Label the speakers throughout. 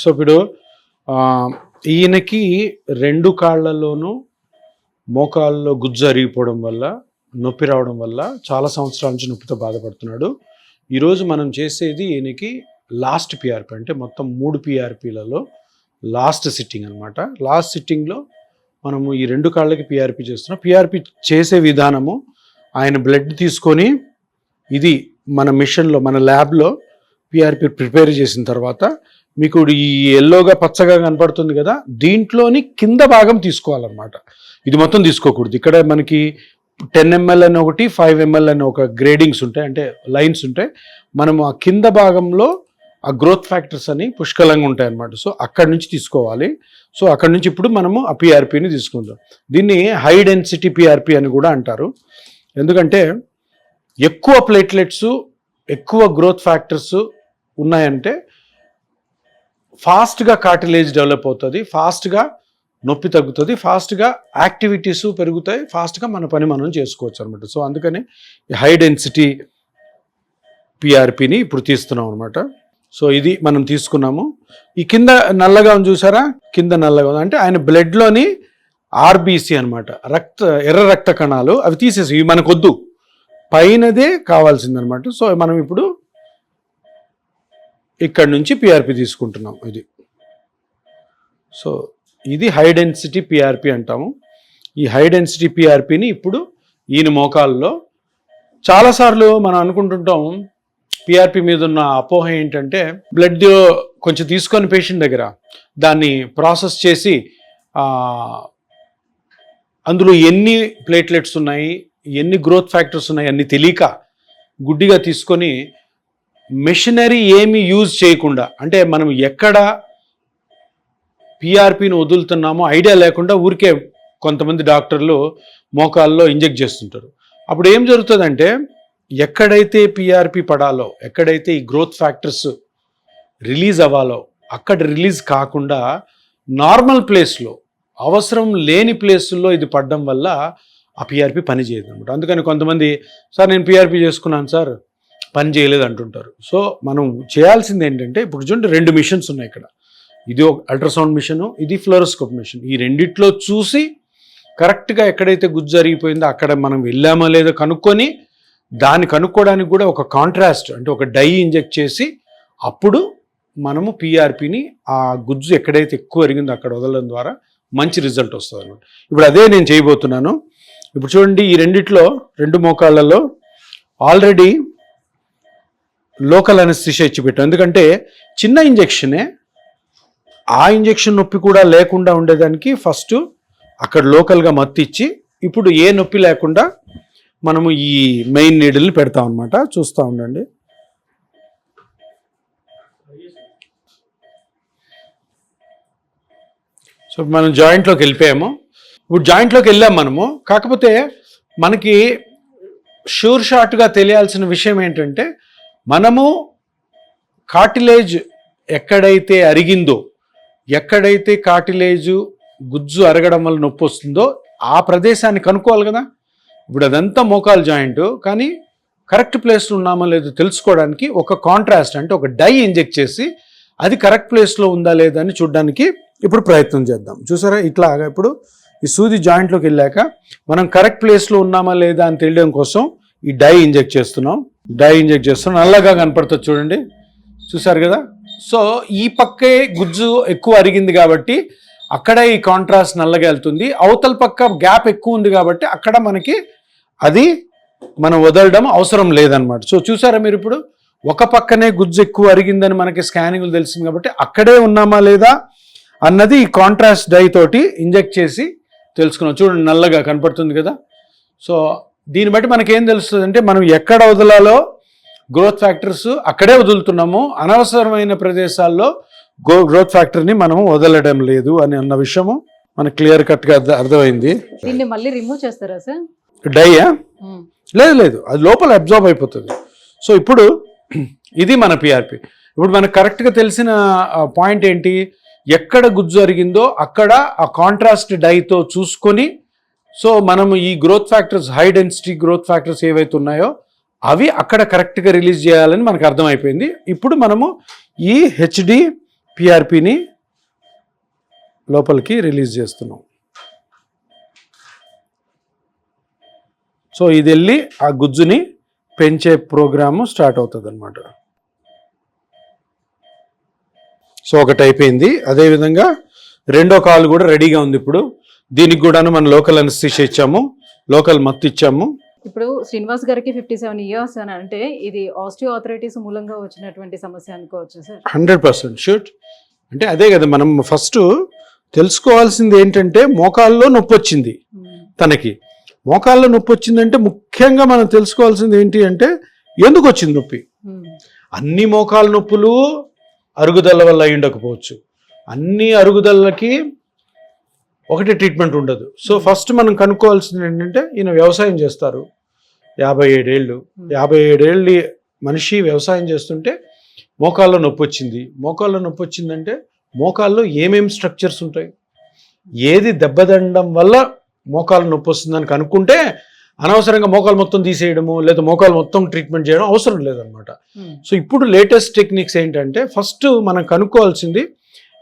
Speaker 1: So ఇప్పుడు ఈయనకి 2 కాళ్ళలోనూ మోకాల్లో గుజ్జు అరిగిపోవడం వల్ల నొప్పి రావడం వల్ల చాలా సంవత్సరాల నుంచి నొప్పితో బాధపడుతున్నాడు. ఈరోజు మనం చేసేది ఈయనకి లాస్ట్ పిఆర్పి, అంటే మొత్తం 3 పిఆర్పిలలో లాస్ట్ సిట్టింగ్ అనమాట. లాస్ట్ సిట్టింగ్లో మనము ఈ 2 కాళ్ళకి పిఆర్పి చేస్తున్నాం. పిఆర్పి చేసే విధానము, ఆయన బ్లడ్ తీసుకొని ఇది మన మిషన్లో మన ల్యాబ్లో పిఆర్పి ప్రిపేర్ చేసిన తర్వాత మీకు ఈ ఎల్లోగా పచ్చగా కనపడుతుంది కదా, దీంట్లోని కింద భాగం తీసుకోవాలన్నమాట. ఇది మొత్తం తీసుకోకూడదు. ఇక్కడ మనకి 10 ml అని ఒకటి, 5 ml అని ఒక గ్రేడింగ్స్ ఉంటాయి, అంటే లైన్స్ ఉంటాయి. మనం ఆ కింద భాగంలో ఆ గ్రోత్ ఫ్యాక్టర్స్ అని పుష్కలంగా ఉంటాయి అన్నమాట. సో అక్కడి నుంచి తీసుకోవాలి. సో అక్కడి నుంచి ఇప్పుడు మనము ఆ పిఆర్పిని తీసుకుందాం. దీన్ని హై డెన్సిటీ పిఆర్పి అని కూడా అంటారు. ఎందుకంటే ఎక్కువ ప్లేట్లెట్స్, ఎక్కువ గ్రోత్ ఫ్యాక్టర్స్ ఉన్నాయంటే ఫాస్ట్గా కార్టిలేజ్ డెవలప్ అవుతుంది, ఫాస్ట్గా నొప్పి తగ్గుతుంది, ఫాస్ట్గా యాక్టివిటీస్ పెరుగుతాయి, ఫాస్ట్గా మన పని మనం చేసుకోవచ్చు అనమాట. సో అందుకని హై డెన్సిటీ పిఆర్పిని ఇప్పుడు తీస్తున్నాం అనమాట. సో ఇది మనం తీసుకున్నాము. ఈ కింద నల్లగా ఉంది చూసారా, కింద నల్లగా ఉంది అంటే ఆయన బ్లడ్లోని ఆర్బీసీ అనమాట, ఎర్ర రక్త కణాలు, అవి తీసేసి ఇవి మనకొద్దు, పైనదే కావాల్సిందనమాట. సో మనం ఇప్పుడు ఇక్కడ నుంచి పిఆర్పి తీసుకుంటున్నాం. ఇది సో ఇది హై డెన్సిటీ పిఆర్పి అంటాము. ఈ హై డెన్సిటీ పిఆర్పిని ఇప్పుడు ఈయన మోకాల్లో చాలాసార్లు మనం అనుకుంటుంటాం. పిఆర్పి మీద ఉన్న అపోహ ఏంటంటే బ్లడ్ కొంచెం తీసుకొని పేషెంట్ దగ్గర దాన్ని ప్రాసెస్ చేసి అందులో ఎన్ని ప్లేట్లెట్స్ ఉన్నాయి, ఎన్ని గ్రోత్ ఫ్యాక్టర్స్ ఉన్నాయి అన్ని తెలియక గుడ్డిగా తీసుకొని మెషినరీ ఏమి యూజ్ చేయకుండా, అంటే మనం ఎక్కడ పిఆర్పిని వదులుతున్నామో ఐడియా లేకుండా ఊరికే కొంతమంది డాక్టర్లు మోకాల్లో ఇంజెక్ట్ చేస్తుంటారు. అప్పుడు ఏం జరుగుతుందంటే ఎక్కడైతే పిఆర్పి పడాలో, ఎక్కడైతే ఈ గ్రోత్ ఫ్యాక్టర్స్ రిలీజ్ అవ్వాలో అక్కడ రిలీజ్ కాకుండా నార్మల్ ప్లేస్లో, అవసరం లేని ప్లేసుల్లో ఇది పడడం వల్ల ఆ పిఆర్పి పని చేయదు అనమాట. అందుకని కొంతమంది సార్ నేను పిఆర్పి చేసుకున్నాను సార్ పని చేయలేదు అంటుంటారు. సో మనం చేయాల్సింది ఏంటంటే ఇప్పుడు చూడండి 2 మిషన్స్ ఉన్నాయి ఇక్కడ. ఇది ఒక అల్ట్రాసౌండ్ మిషను, ఇది ఫ్లోరోస్కోప్ మిషన్. ఈ రెండిట్లో చూసి కరెక్ట్గా ఎక్కడైతే గుజ్జు జరిగిపోయిందో అక్కడ మనం వెళ్ళామో లేదో కనుక్కొని దాన్ని కనుక్కోవడానికి కూడా ఒక కాంట్రాస్ట్, అంటే ఒక డై ఇంజెక్ట్ చేసి అప్పుడు మనము పిఆర్పిని ఆ గుజ్జు ఎక్కడైతే ఎక్కువ ఎరిగిందో అక్కడ వదలడం ద్వారా మంచి రిజల్ట్ వస్తుంది అనమాట. ఇప్పుడు అదే నేను చేయబోతున్నాను. ఇప్పుడు చూడండి ఈ రెండిట్లో 2 మోకాళ్ళలో ఆల్రెడీ లోకల్ అనెస్థీషియా ఇచ్చి పెట్టాం. ఎందుకంటే చిన్న ఇంజెక్షనే, ఆ ఇంజెక్షన్ నొప్పి కూడా లేకుండా ఉండేదానికి ఫస్ట్ అక్కడ లోకల్గా మత్తు ఇచ్చి ఇప్పుడు ఏ నొప్పి లేకుండా మనము ఈ మెయిన్ నీడిల్ని పెడతాం అనమాట. చూస్తూ ఉండండి. సో మనం జాయింట్లోకి వెళ్ళిపోయాము. ఇప్పుడు జాయింట్లోకి వెళ్ళాం మనము. కాకపోతే మనకి షూర్ షార్ట్గా తెలియాల్సిన విషయం ఏంటంటే మనము కార్టిలేజ్ ఎక్కడైతే అరిగిందో, ఎక్కడైతే కార్టిలేజు గుజ్జు అరగడం వల్ల నొప్పి వస్తుందో ఆ ప్రదేశాన్ని కనుక్కోవాలి కదా. ఇప్పుడు అదంతా మోకాలు జాయింట్, కానీ కరెక్ట్ ప్లేస్లో ఉన్నామో లేదో తెలుసుకోవడానికి ఒక కాంట్రాస్ట్, అంటే ఒక డై ఇంజెక్ట్ చేసి అది కరెక్ట్ ప్లేస్లో ఉందా లేదా అని చూడడానికి ఇప్పుడు ప్రయత్నం చేద్దాం. చూసారా ఇట్లాగా ఇప్పుడు ఈ సూది జాయింట్లోకి వెళ్ళాక మనం కరెక్ట్ ప్లేస్లో ఉన్నామా లేదా అని తెలియడం కోసం ఈ డై ఇంజెక్ట్ చేస్తున్నాం. నల్లగా కనపడుతుంది చూడండి, చూసారు కదా. సో ఈ పక్కే గుజ్జు ఎక్కువ అరిగింది కాబట్టి అక్కడ ఈ కాంట్రాస్ట్ నల్లగా వెళ్తుంది. అవతల పక్క గ్యాప్ ఎక్కువ ఉంది కాబట్టి అక్కడ మనకి అది మనం వదలడం అవసరం లేదనమాట. సో చూసారా మీరు ఇప్పుడు ఒక పక్కనే గుజ్జు ఎక్కువ అరిగిందని మనకి స్కానింగ్లు తెలిసింది కాబట్టి అక్కడే ఉన్నామా లేదా అన్నది ఈ కాంట్రాస్ట్ డై తోటి ఇంజెక్ట్ చేసి తెలుసుకున్నాం. చూడండి నల్లగా కనపడుతుంది కదా. సో దీన్ని బట్టి మనకేం తెలుస్తుంది అంటే మనం ఎక్కడ వదలాలో గ్రోత్ ఫ్యాక్టర్స్ అక్కడే వదులుతున్నాము, అనవసరమైన ప్రదేశాల్లో గ్రోత్ ఫ్యాక్టర్ని మనము వదలడం లేదు అని అన్న విషయము మనకు క్లియర్ కట్గా అర్థమైంది.
Speaker 2: దీన్ని మళ్ళీ రిమూవ్ చేస్తారా సార్?
Speaker 1: డైయా? లేదు, అది లోపల అబ్జార్బ్ అయిపోతుంది. సో ఇప్పుడు ఇది మన పిఆర్పి. ఇప్పుడు మనకు కరెక్ట్గా తెలిసిన పాయింట్ ఏంటి, ఎక్కడ గుజ్జు అరిగిందో అక్కడ ఆ కాంట్రాస్ట్ డైతో చూసుకొని, సో మనము ఈ growth factors, high density growth factors ఏవైతే ఉన్నాయో అవి అక్కడ కరెక్ట్గా రిలీజ్ చేయాలని మనకు అర్థమైపోయింది. ఇప్పుడు మనము ఈ హెచ్డి పిఆర్పిని లోపలికి రిలీజ్ చేస్తున్నాం. సో ఇది వెళ్ళి ఆ గుజ్జుని పెంచే ప్రోగ్రాము స్టార్ట్ అవుతుంది అనమాట. సో ఒకటి అయిపోయింది. అదేవిధంగా రెండో కాలు కూడా రెడీగా ఉంది. ఇప్పుడు దీనికి కూడాను మనం లోకల్ అనస్థీషియా ఇచ్చాము, లోకల్ మత్తు ఇచ్చాము.
Speaker 2: ఇప్పుడు శ్రీనివాస్ గారికి 57 years అని అంటే ఇది ఆస్టియోఆర్థరైటిస్ మూలంగా వచ్చినటువంటి సమస్య అనుకోవచ్చు సార్?
Speaker 1: 100% షూట్. అంటే అదే కదా మనం ఫస్ట్ తెలుసుకోవాల్సింది ఏంటంటే మోకాల్లో నొప్పి వచ్చింది తనకి. మోకాల్లో నొప్పి వచ్చిందంటే ముఖ్యంగా మనం తెలుసుకోవాల్సింది ఏంటి అంటే ఎందుకు వచ్చింది నొప్పి. అన్ని మోకాలు నొప్పులు అరుగుదల వల్ల అయి ఉండకపోవచ్చు, అన్ని అరుగుదలకి ఒకటి ట్రీట్మెంట్ ఉండదు. సో ఫస్ట్ మనం కనుక్కోవాల్సింది ఏంటంటే ఈయన వ్యవసాయం చేస్తారు, 57 ఏళ్ళు, 57 మనిషి వ్యవసాయం చేస్తుంటే మోకాల్లో నొప్పి వచ్చింది. మోకాల్లో నొప్పి వచ్చిందంటే మోకాల్లో ఏమేమి స్ట్రక్చర్స్ ఉంటాయి, ఏది దెబ్బతినడం వల్ల మోకాలు నొప్పి వస్తుందని కనుక్కుంటే అనవసరంగా మోకాలు మొత్తం తీసేయడము లేదా మోకాలు మొత్తం ట్రీట్మెంట్ చేయడం అవసరం లేదనమాట. సో ఇప్పుడు లేటెస్ట్ టెక్నిక్స్ ఏంటంటే ఫస్ట్ మనం కనుక్కోవాల్సింది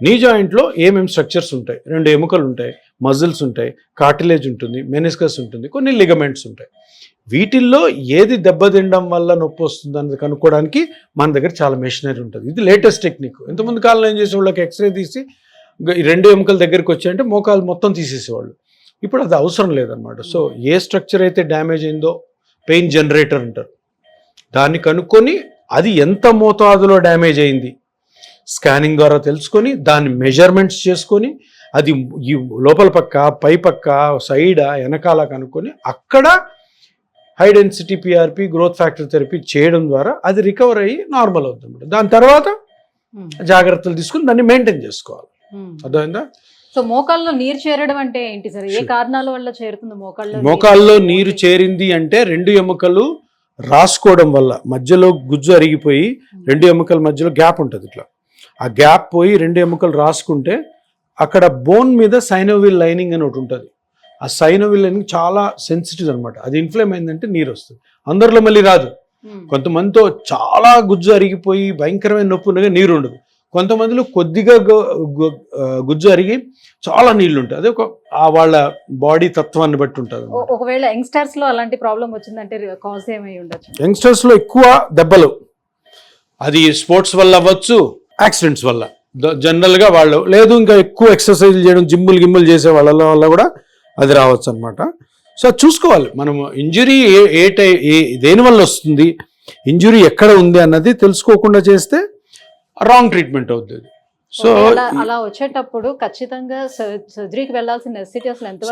Speaker 1: నీ జాయింట్లో ఏమేమి స్ట్రక్చర్స్ ఉంటాయి. 2 ఎముకలు ఉంటాయి, మజిల్స్ ఉంటాయి, కార్టిలేజ్ ఉంటుంది, మెనిస్కస్ ఉంటుంది, కొన్ని లిగమెంట్స్ ఉంటాయి. వీటిల్లో ఏది దెబ్బతినడం వల్ల నొప్పి వస్తుంది అన్నది కనుక్కోవడానికి మన దగ్గర చాలా మెషినరీ ఉంటుంది. ఇది లేటెస్ట్ టెక్నిక్. ఇంతకుముందు కాలంలో ఏం చేసేవాళ్ళకి ఎక్స్రే తీసి 2 ఎముకల దగ్గరికి వచ్చాయంటే మోకాలు మొత్తం తీసేసేవాళ్ళు. ఇప్పుడు అది అవసరం లేదనమాట. సో ఏ స్ట్రక్చర్ అయితే డ్యామేజ్ అయిందో పెయిన్ జనరేటర్ అంటారు, దాన్ని కనుక్కొని అది ఎంత మోతాదులో డ్యామేజ్ అయింది స్కానింగ్ ద్వారా తెలుసుకొని దాన్ని మెజర్మెంట్స్ చేసుకొని అది ఈ లోపల పక్క, పై పక్క, సైడా, వెనకాల కనుక్కొని అక్కడ high density PRP, growth factor therapy చేయడం ద్వారా అది రికవర్ అయ్యి నార్మల్ అవుతుంది అనమాట. దాని తర్వాత జాగ్రత్తలు తీసుకుని దాన్ని మెయింటైన్ చేసుకోవాలి. అర్థమైందా?
Speaker 2: సో మోకాల్లో నీరు చేరడం అంటే ఏంటి సార్? ఏ కారణాల వల్ల చేరుతుంది
Speaker 1: మోకాల్లో నీరు చేరింది అంటే 2 ఎముకలు రాసుకోవడం వల్ల మధ్యలో గుజ్జు అరిగిపోయి 2 ఎముకల మధ్యలో గ్యాప్ ఉంటుంది. ఇట్లా ఆ గ్యాప్ పోయి 2 ఎముకలు రాసుకుంటే అక్కడ బోన్ మీద సైనోవిల్ లైనింగ్ అని ఒకటి ఉంటుంది. ఆ సైనోవిల్ లైనింగ్ చాలా సెన్సిటివ్ అనమాట. అది ఇన్ఫ్లేమ్ అయిందంటే నీరు వస్తుంది. అందరిలో మళ్ళీ రాదు. కొంతమందితో చాలా గుజ్జు అరిగిపోయి భయంకరమైన నొప్పి ఉండగా నీరు ఉండదు. కొంతమందిలో కొద్దిగా గుజ్జు అరిగి చాలా నీళ్లు ఉంటాయి. అదే వాళ్ళ బాడీ తత్వాన్ని బట్టి ఉంటుంది.
Speaker 2: ఒకవేళ యంగ్స్టర్స్ లో అలాంటి ప్రాబ్లం వచ్చిందంటే కాజ్ ఏమై ఉండొచ్చు?
Speaker 1: యంగ్స్టర్స్ లో ఎక్కువ దెబ్బలు, అది స్పోర్ట్స్ వల్ల అవ్వచ్చు, యాక్సిడెంట్స్ వల్ల జనరల్ గా వాళ్ళు, లేదు ఇంకా ఎక్కువ ఎక్సర్సైజ్ చేయడం, జిమ్ములు చేసే వాళ్ళ వల్ల కూడా అది రావచ్చు అనమాట. సో చూసుకోవాలి మనం ఇంజురీ దేనివల్ల వస్తుంది, ఇంజురీ ఎక్కడ ఉంది అన్నది తెలుసుకోకుండా చేస్తే రాంగ్ ట్రీట్మెంట్ అవుతుంది. సో
Speaker 2: అలా వచ్చేటప్పుడు ఖచ్చితంగా సర్జరీకి వెళ్ళాల్సిన నెసెసిటీ అసలు ఎంత?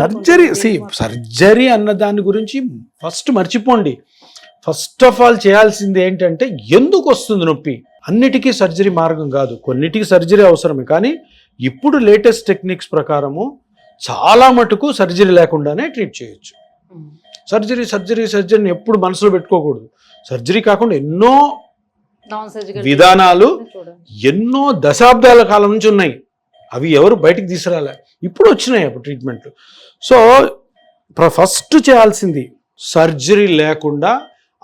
Speaker 1: సర్జరీ అన్న దాని గురించి ఫస్ట్ మర్చిపోండి. ఫస్ట్ ఆఫ్ ఆల్ చేయాల్సింది ఏంటంటే ఎందుకు వస్తుంది నొప్పి. అన్నిటికీ సర్జరీ మార్గం కాదు, కొన్నిటికి సర్జరీ అవసరమే. కానీ ఇప్పుడు లేటెస్ట్ టెక్నిక్స్ ప్రకారము చాలా మటుకు సర్జరీ లేకుండానే ట్రీట్ చేయొచ్చు. సర్జరీని ఎప్పుడు మనసులో పెట్టుకోకూడదు. సర్జరీ కాకుండా ఎన్నో విధానాలు ఎన్నో దశాబ్దాల కాలం నుంచి ఉన్నాయి. అవి ఎవరు బయటికి తీసుకురాలే, ఇప్పుడు వచ్చినాయి అప్పుడు ట్రీట్మెంట్లు. సో ఫస్ట్ చేయాల్సింది సర్జరీ లేకుండా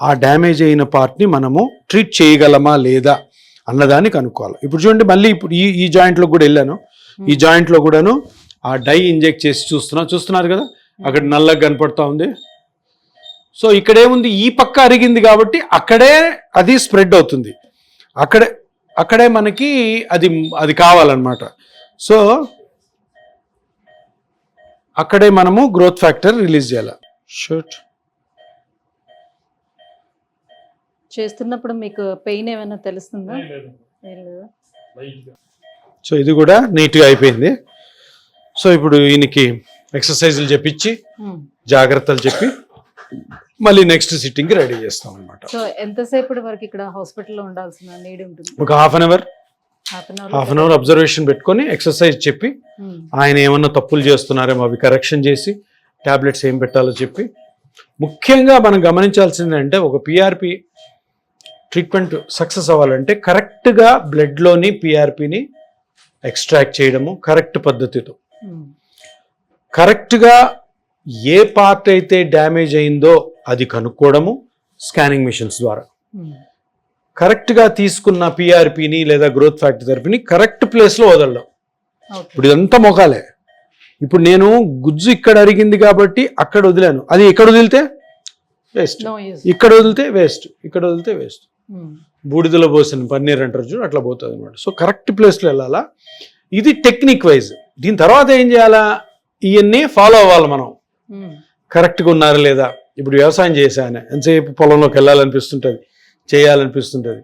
Speaker 1: ఆ డ్యామేజ్ అయిన పార్ట్ని మనము ట్రీట్ చేయగలమా లేదా అన్నదాన్ని కనుక్కోవాలి. ఇప్పుడు చూడండి, మళ్ళీ ఇప్పుడు ఈ జాయింట్లో కూడా వెళ్ళాను. ఈ జాయింట్లో కూడాను ఆ డై ఇంజెక్ట్ చేసి చూస్తున్నారు కదా, అక్కడ నల్లగా కనపడతా ఉంది. సో ఇక్కడేముంది, ఈ పక్క అరిగింది కాబట్టి అక్కడే అది స్ప్రెడ్ అవుతుంది, అక్కడే మనకి అది కావాలన్నమాట. సో అక్కడే మనము గ్రోత్ ఫ్యాక్టర్ రిలీజ్ చేయాలి. షూట్
Speaker 2: చేస్తున్నప్పుడు మీకు పెయిన్ ఏమైనా తెలుస్తుందా?
Speaker 1: సో ఇది కూడా నీట్గా అయిపోయింది. సో ఇప్పుడు ఈయనకి ఎక్సర్సైజులు చెప్పించి జాగ్రత్తలు చెప్పి మళ్ళీ నెక్స్ట్ సిట్టింగ్కి రెడీ చేస్తాం అనమాట.
Speaker 2: సో ఎంతసేపటి వరకు ఇక్కడ హాస్పిటల్లో ఉండాల్సిన నీడ్ ఉంటుంది?
Speaker 1: ఒక హాఫ్ అన్ అవర్ అబ్జర్వేషన్ పెట్టుకొని ఎక్సర్సైజ్ చెప్పి ఆయన ఏమన్నా తప్పులు చేస్తున్నారేమో అవి కరెక్షన్ చేసి టాబ్లెట్స్ ఏం పెట్టాలో చెప్పి, ముఖ్యంగా మనం గమనించాల్సింది అంటే ఒక పిఆర్పి ట్రీట్మెంట్ సక్సెస్ అవ్వాలంటే కరెక్ట్గా బ్లడ్లోని పిఆర్పిని ఎక్స్ట్రాక్ట్ చేయడము, కరెక్ట్ పద్ధతితో కరెక్ట్గా ఏ పార్ట్ అయితే డ్యామేజ్ అయిందో అది కనుక్కోవడము స్కానింగ్ మిషన్స్ ద్వారా, కరెక్ట్గా తీసుకున్న పిఆర్పిని లేదా గ్రోత్ ఫ్యాక్టర్ థెరపీని కరెక్ట్ ప్లేస్లో వదలడం.
Speaker 2: ఓకే.
Speaker 1: ఇప్పుడు ఇదంతా మోకాలే. ఇప్పుడు నేను గుజ్జు ఇక్కడ అరిగింది కాబట్టి అక్కడ వదిలాను, అది ఇక్కడ వదిలితే వేస్ట్,
Speaker 2: No use.
Speaker 1: ఇక్కడ వదిలితే వేస్ట్, ఇక్కడ వదిలితే వేస్ట్. బూడిదలో పోసిన పన్నీర్ అంటారు చూడు, అట్లా పోతుంది అనమాట. సో కరెక్ట్ ప్లేస్లో వెళ్ళాలా. ఇది టెక్నిక్ వైజ్. దీని తర్వాత ఏం చేయాలా, ఇవన్నీ ఫాలో అవ్వాలి మనం. కరెక్ట్గా ఉన్నారా లేదా. ఇప్పుడు వ్యవసాయం చేశాను, ఎంతసేపు పొలంలోకి వెళ్ళాలనిపిస్తుంటుంది, చేయాలనిపిస్తుంటుంది.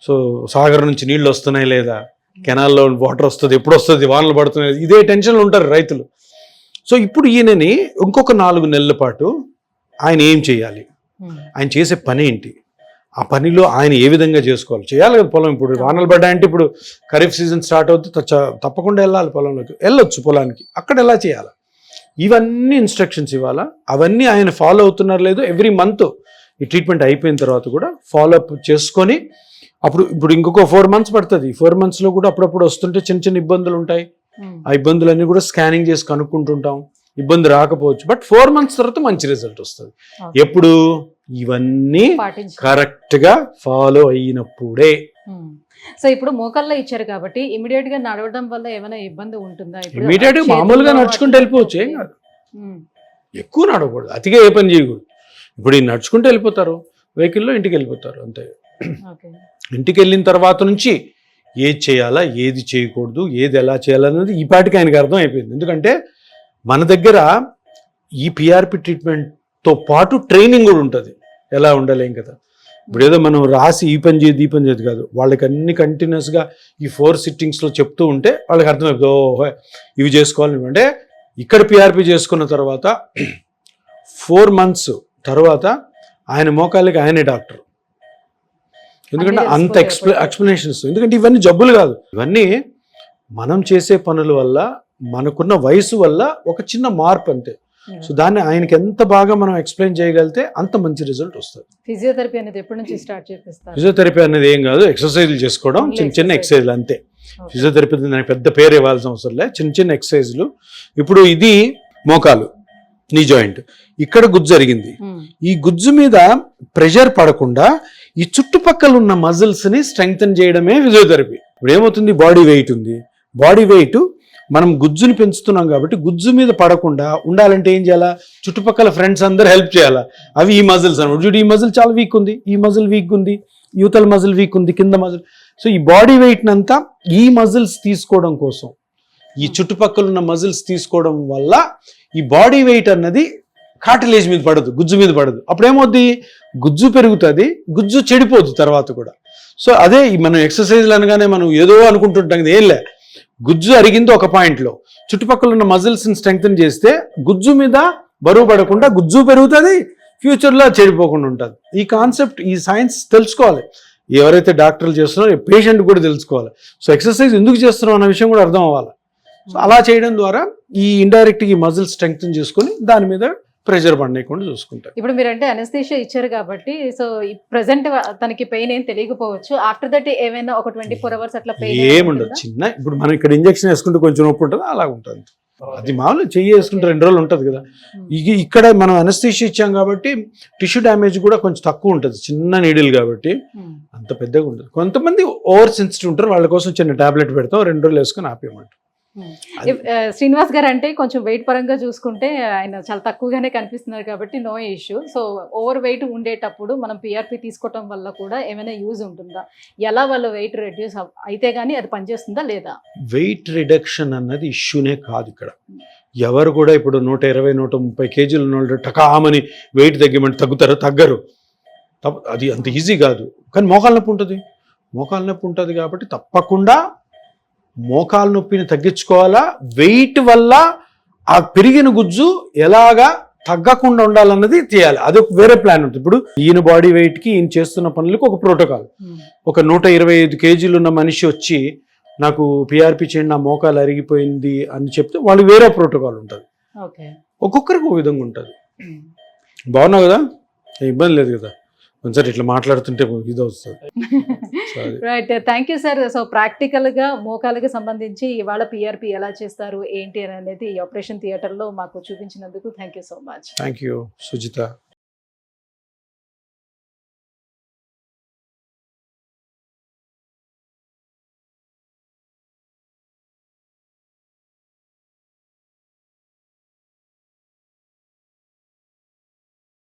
Speaker 1: సో సాగర్ నుంచి నీళ్ళు వస్తున్నాయి లేదా, కెనాల్లో వాటర్ వస్తుంది, ఎప్పుడు వస్తుంది, వానలు పడుతున్నాయి, ఇదే టెన్షన్లో ఉంటారు రైతులు. సో ఇప్పుడు ఈయనని ఇంకొక 4 నెలల పాటు ఆయన ఏం చేయాలి, ఆయన చేసే పని ఏంటి, ఆ పనిలో ఆయన ఏ విధంగా చేసుకోవాలి, చేయాలి కదా పొలం. ఇప్పుడు వానలు పడ్డాయంటే ఇప్పుడు ఖరీఫ్ సీజన్ స్టార్ట్ అవుతుంది, తప్పకుండా వెళ్ళాలి పొలంలోకి, వెళ్ళొచ్చు పొలానికి, అక్కడ ఎలా చేయాలి, ఇవన్నీ ఇన్స్ట్రక్షన్స్ ఇవ్వాలా. అవన్నీ ఆయన ఫాలో అవుతున్నారు లేదు, ఎవ్రీ మంత్ ఈ ట్రీట్మెంట్ అయిపోయిన తర్వాత కూడా ఫాలో అప్ చేసుకొని, ఇప్పుడు ఇంకొక 4 months పడుతుంది. 4 monthsలో కూడా అప్పుడప్పుడు వస్తుంటే చిన్న చిన్న ఇబ్బందులు ఉంటాయి. ఆ ఇబ్బందులన్నీ కూడా స్కానింగ్ చేసి కనుక్కుంటుంటాం. ఇబ్బంది రాకపోవచ్చు, బట్ 4 months తర్వాత మంచి రిజల్ట్ వస్తుంది. ఎప్పుడు ఇవన్నీ కరెక్ట్ గా ఫాలో అయినప్పుడే.
Speaker 2: సో ఇప్పుడు మోకాల్లో ఇచ్చారు కాబట్టి ఇమీడియట్ గా నడవడం వల్ల ఏమైనా ఇబ్బంది ఉంటుందా?
Speaker 1: ఇమీడియట్ గా మామూలుగా నడుచుకుంటూ వెళ్ళిపోవచ్చు, ఏం కాదు. ఎక్కువ నడవకూడదు, అతిగా ఏ పని చేయకూడదు. ఇప్పుడు ఈ నడుచుకుంటూ వెళ్ళిపోతారు, వెహికల్లో ఇంటికి వెళ్ళిపోతారు అంతే. ఇంటికి వెళ్ళిన తర్వాత నుంచి ఏది చేయాలా, ఏది చేయకూడదు, ఏది ఎలా చేయాలన్నది ఈ పాటికి ఆయనకి అర్థం అయిపోయింది. ఎందుకంటే మన దగ్గర ఈ పిఆర్పి ట్రీట్మెంట్తో పాటు ట్రైనింగ్ కూడా ఉంటుంది, ఎలా ఉండాలేం కదా. ఇప్పుడు ఏదో మనం రాసి ఈ పని చేయదు కాదు, వాళ్ళకి అన్ని కంటిన్యూస్గా ఈ 4 sittings చెప్తూ ఉంటే వాళ్ళకి అర్థమైపోతుంది, ఓహో ఇవి చేసుకోవాలి. అంటే ఇక్కడ పిఆర్పి చేసుకున్న తర్వాత 4 months తర్వాత ఆయన మోకాళ్ళకి ఆయనే డాక్టర్. ఎందుకంటే అంత ఎక్స్ప్లెనేషన్స్, ఎందుకంటే ఇవన్నీ జబ్బులు కాదు, ఇవన్నీ మనం చేసే పనుల వల్ల, మనకున్న వయసు వల్ల ఒక చిన్న మార్పు అంతే. సో దాన్ని ఆయనకి ఎంత బాగా మనం ఎక్స్ప్లెయిన్ చేయగలిగితే అంత మంచి రిజల్ట్ వస్తుంది.
Speaker 2: ఫిజియోథెరపీ అనేది ఎప్పటి నుంచి స్టార్ట్ చేపిస్తారు?
Speaker 1: ఫిజియోథెరపీ అనేది ఏం కాదు, ఎక్సర్సైజ్లు చేసుకోవడం, చిన్న ఎక్సర్సైజ్లు అంతే. ఫిజియోథెరపీ దానికి పెద్ద పేరు ఇవ్వాల్సిన అవసరం లేదు, చిన్న ఎక్సర్సైజ్లు. ఇప్పుడు ఇది మోకాలు, నీ జాయింట్, ఇక్కడ గుజ్జు జరిగింది. ఈ గుజ్జు మీద ప్రెషర్ పడకుండా ఈ చుట్టుపక్కల ఉన్న మజిల్స్ ని స్ట్రెంగ్తన్ చేయడమే ఫిజియోథెరపీ. ఇప్పుడు ఏమవుతుంది, బాడీ వెయిట్ ఉంది, బాడీ వెయిట్ మనం గుజ్జుని పెంచుతున్నాం కాబట్టి గుజ్జు మీద పడకుండా ఉండాలంటే ఏం చేయాలా, చుట్టుపక్కల ఫ్రెండ్స్ అందరూ హెల్ప్ చేయాలా. అవి ఈ మజిల్స్ అనమాట. చూడు, ఈ మజిల్ చాలా వీక్ ఉంది, ఈ మజిల్ వీక్ ఉంది, యూతల మజిల్ వీక్ ఉంది, కింద మజిల్. సో ఈ బాడీ వెయిట్ నంతా ఈ మజిల్స్ తీసుకోవడం కోసం, ఈ చుట్టుపక్కల ఉన్న మజిల్స్ తీసుకోవడం వల్ల ఈ బాడీ వెయిట్ అన్నది కార్టిలేజ్ మీద పడదు, గుజ్జు మీద పడదు. అప్పుడేమవుద్ది, గుజ్జు పెరుగుతుంది, గుజ్జు చెడిపోదు తర్వాత కూడా. సో అదే మనం ఎక్సర్సైజ్లు అనగానే మనం ఏదో అనుకుంటుంటాం, ఏం లే, గుజ్జు అరిగింది ఒక పాయింట్లో, చుట్టుపక్కల ఉన్న మజిల్స్ని స్ట్రెంగ్తన్ చేస్తే గుజ్జు మీద బరువు పడకుండా గుజ్జు పెరుగుతుంది, ఫ్యూచర్లో చెడిపోకుండా ఉంటుంది. ఈ కాన్సెప్ట్, ఈ సైన్స్ తెలుసుకోవాలి ఎవరైతే డాక్టర్లు చేస్తున్నారో, పేషెంట్ కూడా తెలుసుకోవాలి. సో ఎక్సర్సైజ్ ఎందుకు చేస్తున్నాం అన్న విషయం కూడా అర్థం అవ్వాలి. సో అలా చేయడం ద్వారా ఈ ఇండైరెక్ట్గా ఈ మజిల్ స్ట్రెంగ్తన్ చేసుకొని దాని మీద ప్రెషర్ పడకుండా చూసుకుంటారు.
Speaker 2: ఇప్పుడు మీరంటే అనస్థీషియా ఇచ్చారు కాబట్టి, సో ప్రెసెంట్ తనకి పెయిన్ ఏం తెలియకపోవచ్చు, ఆఫ్టర్ దట్ ఏమైనా ఒక 24 hours అట్లా పెయిన్
Speaker 1: ఏముండదు, చిన్న, ఇప్పుడు మనం ఇక్కడ ఇంజెక్షన్ వేసుకుంటే కొంచెం నొప్పి ఉంటుంది, అలా ఉంటుంది. అది మామూలు చెయ్యి వేసుకుంటే 2 రోజులు ఉంటుంది కదా. ఇక్కడ మనం అనస్థీషియా ఇచ్చాం కాబట్టి టిష్యూ డ్యామేజ్ కూడా కొంచెం తక్కువ ఉంటుంది, చిన్న నీడిల్ కాబట్టి అంత పెద్దగా ఉంటుంది. కొంతమంది ఓవర్ సెన్సిటివ్ ఉంటారు, వాళ్ళ కోసం చిన్న టాబ్లెట్ పెడతాం, 2 రోజులు వేసుకొని ఆపేయమంటారు.
Speaker 2: శ్రీనివాస్ గారు అంటే కొంచెం వెయిట్ పరంగా చూసుకుంటే ఆయన చాలా తక్కువగానే కనిపిస్తున్నారు కాబట్టి no issue. So over weight ఉండేటప్పుడు మనం పిఆర్పి తీసుకోవటం వల్ల కూడా ఏమైనా యూజ్ ఉంటుందా, ఎలా వాళ్ళ వెయిట్ రెడ్యూస్ అయితే కానీ అది పనిచేస్తుందా లేదా?
Speaker 1: వెయిట్ రిడక్షన్ అన్నది ఇష్యూనే కాదు ఇక్కడ. ఎవరు కూడా ఇప్పుడు 120-130 kgs ఉన్న టకామని వెయిట్ తగ్గమంటే తగ్గరు, అది అంత ఈజీ కాదు. కానీ మోకాలు నొప్పి ఉంటుంది కాబట్టి తప్పకుండా మోకాలు నొప్పిని తగ్గించుకోవాలా. వెయిట్ వల్ల ఆ పెరిగిన గుజ్జు ఎలాగా తగ్గకుండా ఉండాలన్నది చేయాలి, అది ఒక వేరే ప్లాన్ ఉంటుంది. ఇప్పుడు ఈయన బాడీ వెయిట్కి ఈయన చేస్తున్న పనులకు ఒక ప్రోటోకాల్. ఒక 125 kgs ఉన్న మనిషి వచ్చి నాకు పిఆర్పి చేయండి, నా మోకాలు అరిగిపోయింది అని చెప్తే వాళ్ళు వేరే ప్రోటోకాల్ ఉంటుంది. ఒక్కొక్కరికి ఒక విధంగా ఉంటుంది. బాగున్నావు కదా, ఇబ్బంది లేదు కదా, కొంచెం ఇట్లా మాట్లాడుతుంటే ఇది వస్తుంది.
Speaker 2: Right, thank you sir. So ప్రాక్టికల్గా మోకాలకి సంబంధించి ఇవాళ పిఆర్పి ఎలా చేస్తారు ఏంటి అనేది ఈ ఆపరేషన్ థియేటర్లో మాకు చూపించినందుకు thank you so much.
Speaker 1: Thank you Sujitha.